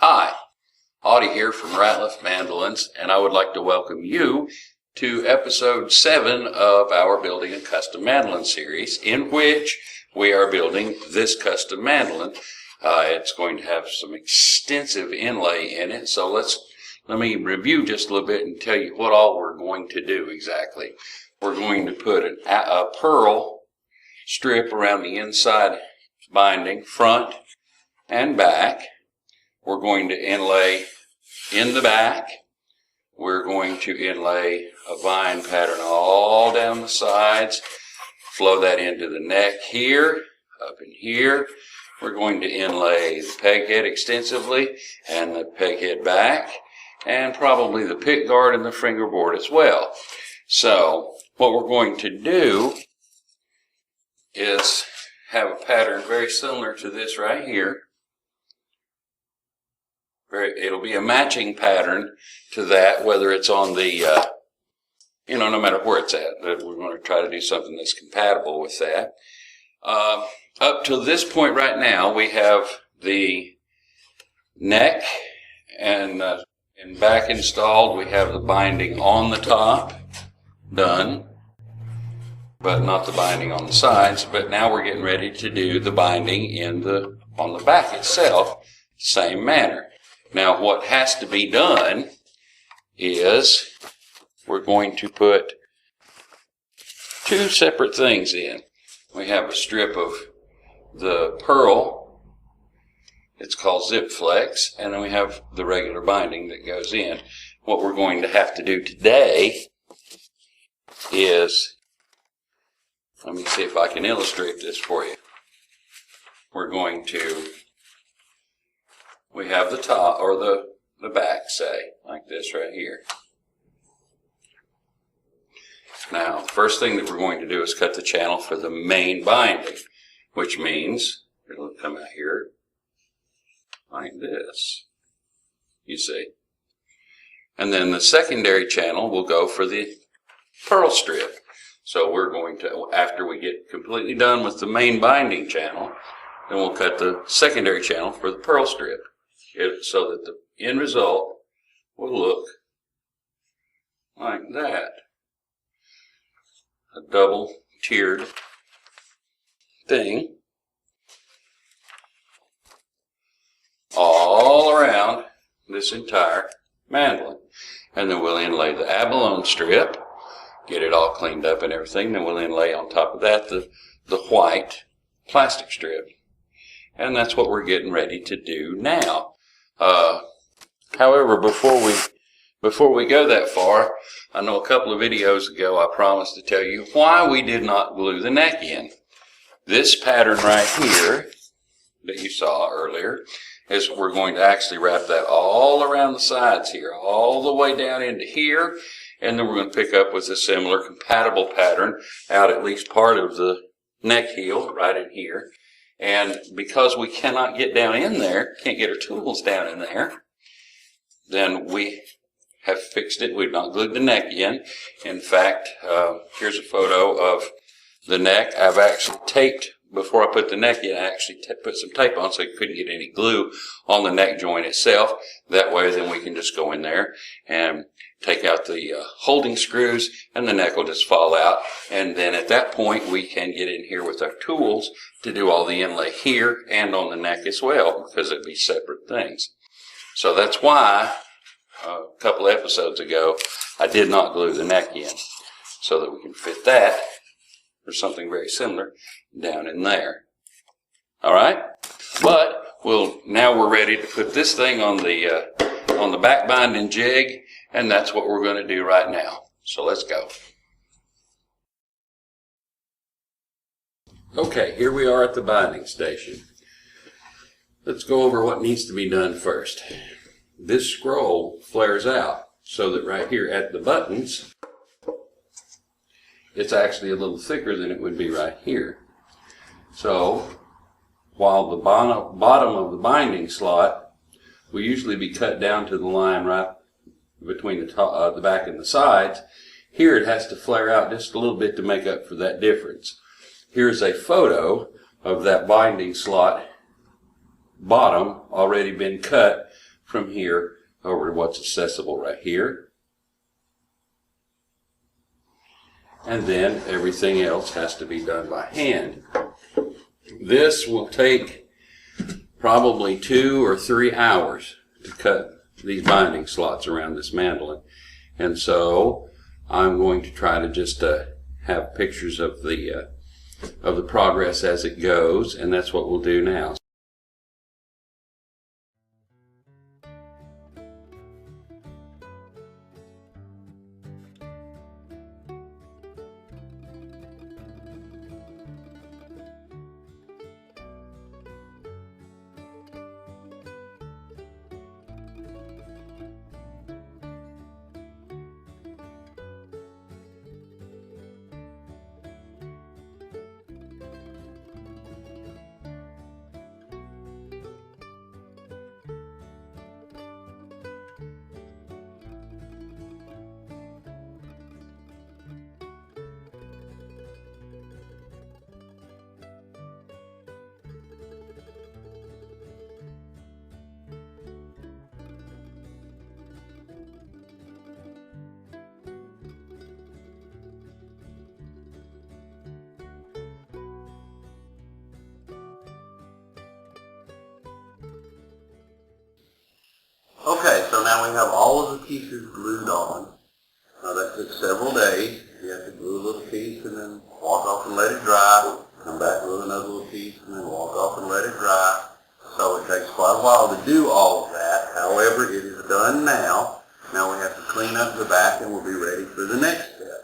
Hi, Audie here from Ratliff Mandolins, and I would like to welcome you to episode 7 of our Building a Custom Mandolin series, in which we are building this custom mandolin. It's going to have some extensive inlay in it, so let me review just a little bit and tell you what all we're going to do exactly. We're going to put a pearl strip around the inside binding, front and back. We're going to inlay in the back. We're going to inlay a vine pattern all down the sides, flow that into the neck here, up in here. We're going to inlay the peg head extensively and the peg head back, and probably the pick guard and the fingerboard as well. So what we're going to do is have a pattern very similar to this right here. It'll be a matching pattern to that, whether it's on the, no matter where it's at. But we're going to try to do something that's compatible with that. Up to this point right now, we have the neck and back installed. We have the binding on the top done, but not the binding on the sides. But now we're getting ready to do the binding on the back itself, same manner. Now what has to be done is we're going to put two separate things in. We have a strip of the pearl, it's called Zip Flex, and then we have the regular binding that goes in. What we're going to have to do today is, let me see if I can illustrate this for you. We have the top, or the back, say, like this right here. Now, the first thing that we're going to do is cut the channel for the main binding, which means it'll come out here like this, you see. And then the secondary channel will go for the pearl strip. So we're going to, after we get completely done with the main binding channel, then we'll cut the secondary channel for the pearl strip, so that the end result will look like that. A double tiered thing all around this entire mandolin. And then we'll inlay the abalone strip, get it all cleaned up and everything. Then we'll inlay on top of that the white plastic strip. And that's what we're getting ready to do now. However, before we go that far, I know a couple of videos ago I promised to tell you why we did not glue the neck in. This pattern right here that you saw earlier is we're going to actually wrap that all around the sides here, all the way down into here, and then we're going to pick up with a similar compatible pattern out at least part of the neck heel right in here. And because we cannot get down in there, can't get our tools down in there, then we have fixed it. We've not glued the neck in. In fact, here's a photo of the neck. I've actually taped, before I put the neck in, I actually put some tape on so you couldn't get any glue on the neck joint itself. That way then we can just go in there and take out the holding screws, and the neck will just fall out. And then at that point we can get in here with our tools to do all the inlay here and on the neck as well, because it'd be separate things. So that's why a couple of episodes ago I did not glue the neck in, so that we can fit that or something very similar down in there. All right, but now we're ready to put this thing on the back binding jig, and that's what we're going to do right now. So let's go. Okay, here we are at the binding station. Let's go over what needs to be done first. This scroll flares out so that right here at the buttons, it's actually a little thicker than it would be right here. So while the bottom of the binding slot will usually be cut down to the line right between the back and the sides, here it has to flare out just a little bit to make up for that difference. Here's a photo of that binding slot bottom already been cut from here over to what's accessible right here. And then everything else has to be done by hand. This will take probably 2 or 3 hours to cut these binding slots around this mandolin. And so I'm going to try to just have pictures of the progress as it goes, and that's what we'll do now. Okay, so now we have all of the pieces glued on. Now that took several days. You have to glue a little piece and then walk off and let it dry. Come back, glue another little piece and then walk off and let it dry. So it takes quite a while to do all of that. However, it is done now. Now we have to clean up the back and we'll be ready for the next step.